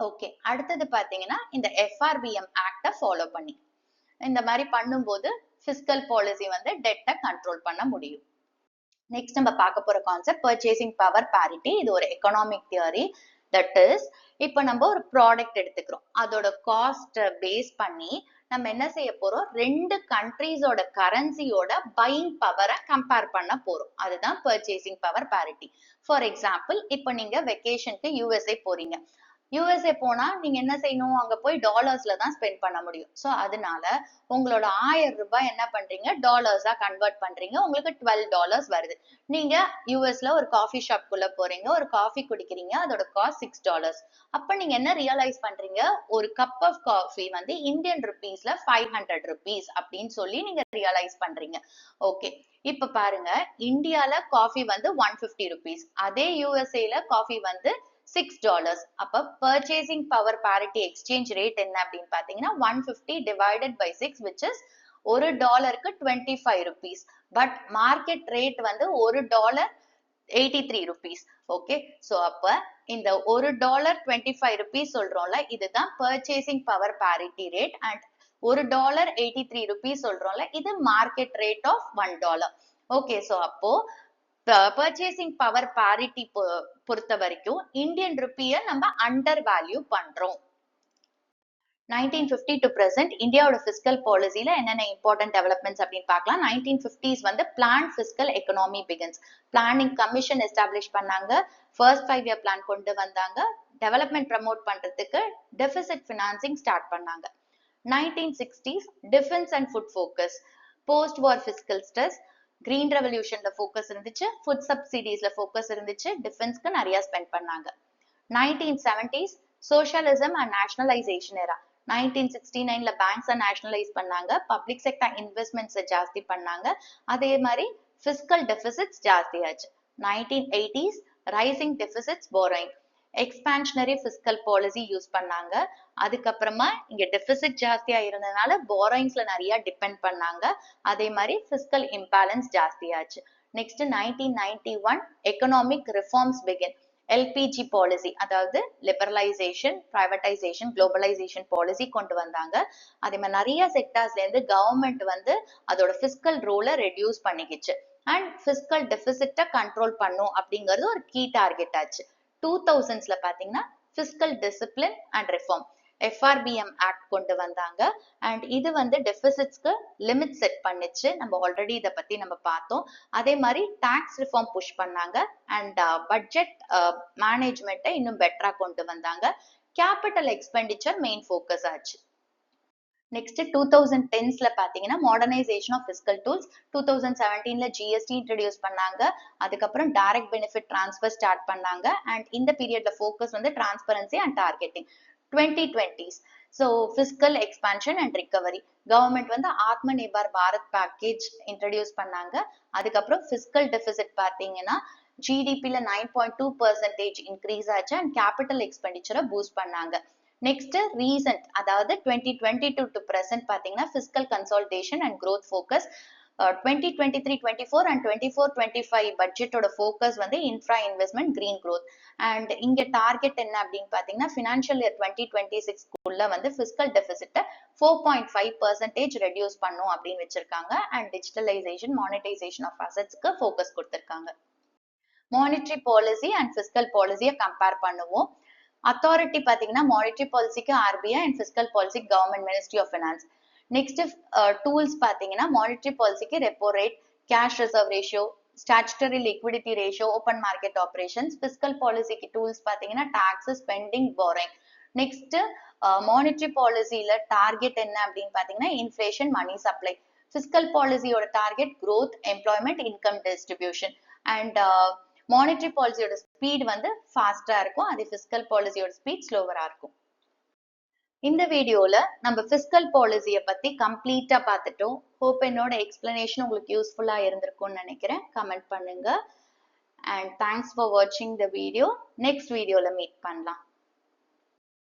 ஓகே, அடுத்தது பாத்தீங்கன்னா இந்த FRBM ஆக்ட ஃபாலோ பண்ணி இந்த மாதிரி பண்ணும்போது பிஸ்கல் பாலிசி வந்து டெட்டை கண்ட்ரோல் பண்ண முடியும். நெக்ஸ்ட் நம்ம பார்க்க போற கான்செப்ட் பர்ச்சேசிங் பவர் பேரிட்டி. இது ஒரு எக்கனாமிக் தியரி. தட் இஸ், இப்ப நம்ம ஒரு ப்ராடக்ட் எடுத்துக்கிறோம், அதோட காஸ்ட் பேஸ் பண்ணி நம்ம என்ன செய்ய போறோம், ரெண்டு கண்ட்ரீஸோட கரன்சியோட பையிங் பவரை கம்பேர் பண்ண போறோம். அதுதான் purchasing power parity. For example, இப்ப நீங்க வெக்கேஷனுக்கு USA போறீங்க. USA போனா நீங்க என்ன செய்யணும், அங்க போய் டாலர்ஸ்ல தான் ஸ்பெண்ட் பண்ண முடியும். சோ அதனால உங்களோட 1000 ரூபாய் என்ன பண்றீங்க, டாலர்ஸா கன்வெர்ட் பண்றீங்க. உங்களுக்கு $12 வருது. நீங்க யூஎஸ்ல ஒரு காஃபி ஷாப் குள்ள போறீங்க, ஒரு காஃபி குடிக்கிறீங்க, அதோட காஸ்ட் $6. அப்ப நீங்க என்ன ரியலைஸ் பண்றீங்க, ஒரு கப் ஆஃப் காஃபி வந்து இந்தியன் ருபீஸ்ல 500 rupees அப்படின்னு சொல்லி நீங்க ரியலைஸ் பண்றீங்க. ஓகே, இப்ப பாருங்க, இந்தியால காஃபி வந்து 150 rupees, அதே USA-ல காஃபி வந்து $6. அப்ப purchasing power parity exchange rate என்ன அப்படின்னு பாத்தீங்கன்னா 150 divided by 6, which is ஒரு டாலருக்கு 25 rupees. பட் மார்க்கெட் ரேட் வந்து ஒரு டாலர் 83 rupees. ஓகே, சோ அப்ப இந்த ஒரு டாலர் 25 rupees சொல்றோம்ல, இதுதான் purchasing power parity rate. And ஒரு டாலர் 83 rupees சொல்றோம்ல, இது market rate of $1. Okay, so அப்போ பர்ச்சேசிங் பவர் பாரிட்டி பொறுத்த வரைக்கும் இந்தியன் ருப்பியை நம்ம அண்டர் வேல்யூ பண்றோம். 1950 to present இந்தியாவோட பிஸ்கல் பாலிசில என்னென்ன இம்பார்ட்டன்ட் டெவலப்மெண்ட்ஸ் அப்படின்னு பார்க்கலாம். 1950s வந்து plan fiscal economy begins. Planning commission establish பண்ணாங்க. ஃபர்ஸ்ட் 5-year பிளான் கொண்டு வந்தாங்க. டெவலப்மெண்ட் ப்ரமோட் பண்றதுக்கு டெபிசிட் ஃபினான்சிங் ஸ்டார்ட் பண்ணாங்க. 1960s defense and food focus. Post war fiscal stress, green revolution ல focus இருந்துச்சு, food subsidies ல focus இருந்துச்சு, defense க்கு நிறைய spend பண்ணாங்க. 1970s socialism and nationalization era. 1969ல banks nationalize பண்ணாங்க, public sector investments ஜாஸ்தி பண்ணாங்க, அதே மாதிரி fiscal deficits ஜாஸ்தி ஆச்சு. 1980s rising deficits borrowing, expansionary fiscal policy use பண்ணாங்க, அதுக்கப்புறமா இங்க deficit ஜாஸ்தியா இருந்ததுனால borrowings நிறைய depend பண்ணாங்க, அதே மாதிரி fiscal imbalance ஜாஸ்தி ஆச்சு. Next 1991 economic reforms begin. LPG policy அதாவது liberalization, privatization, globalization policy கொண்டு வந்தாங்க. அதே மாதிரி நிறைய செக்டார்ஸ்ல இருந்து கவர்மெண்ட் அதோட fiscal role reduce பண்ணிக்கிச்சு and fiscal deficit control பண்ணும் அப்படிங்கிறது ஒரு key target ஆச்சு. 2000sல பாத்தீங்கன்னா fiscal discipline and reform, FRBM Act கொண்டு வந்தாங்க and இது deficitsக்கு limit set பண்ணிச்சு. நம்ம already இத பத்தி நம்ம பார்த்தோம். அதே மாதிரி tax reform push பண்ணாங்க and budget management இன்னும் better கொண்டு வந்தாங்க. Capital expenditure main focus ஆச்சு. Next 2010sல பாத்தீங்கன்னா modernization of fiscal tools. 2017ல GST introduce பண்ணாங்க, அதுக்கப்புறம் direct benefit transfer start பண்ணாங்க and இந்த periodல focus transparency and targeting. 2020s so fiscal expansion and recovery, government Atmanirbhar Bharat package introduce பண்ணாங்க, அதுக்கப்புறம் fiscal deficit பாத்தீங்கன்னா GDP ல 9.2% increase ஆச்சு and capital expenditure boost பண்ணாங்க. Next recent அதாவது 2022 to present பாத்தீங்கன்னா fiscal consolidation and growth focus. 2023-24 and 24-25 budget ஓட focus infra investment, green growth and இங்க target என்ன அப்படின்னு பாத்தீங்கன்னா financial year 2026 குள்ள fiscal deficit 4.5% reduce பண்ணும் அப்படின்னு வச்சிருக்காங்க and digitalization, monetization of assets க்கு focus கொடுத்திருக்காங்க. Monetary policy and fiscal policy compare பண்ணுவோம். Authority பாத்தீங்கன்னா monetary policy க்கு RBI and fiscal policy government ministry of finance. Next tools பாத்தீங்கன்னா monetary policy க்கு repo rate, cash reserve ratio, statutory liquidity ratio, open market operations. Fiscal policy க்கு tools பாத்தீங்கன்னா tax, spending, borrowing. Next monetary policy ல target என்ன அப்படின்னு பாத்தீங்கன்னா inflation, money supply. Fiscal policy ஓட target growth, employment, income distribution and monetary policy ஓட speed ஃபாஸ்டா இருக்கும், அதே fiscal policy ஓட speed ஸ்லோவரா இருக்கும். இந்த வீடியோல நம்ம fiscal policy பத்தி கம்ப்ளீட்டா பார்த்துட்டோம். hope என்னோட explanation உங்களுக்கு யூஸ்ஃபுல்லா இருந்திருக்கும்னு நினைக்கிறேன். கமெண்ட் பண்ணுங்க and thanks for watching the video. next videoல meet பண்ணலாம்.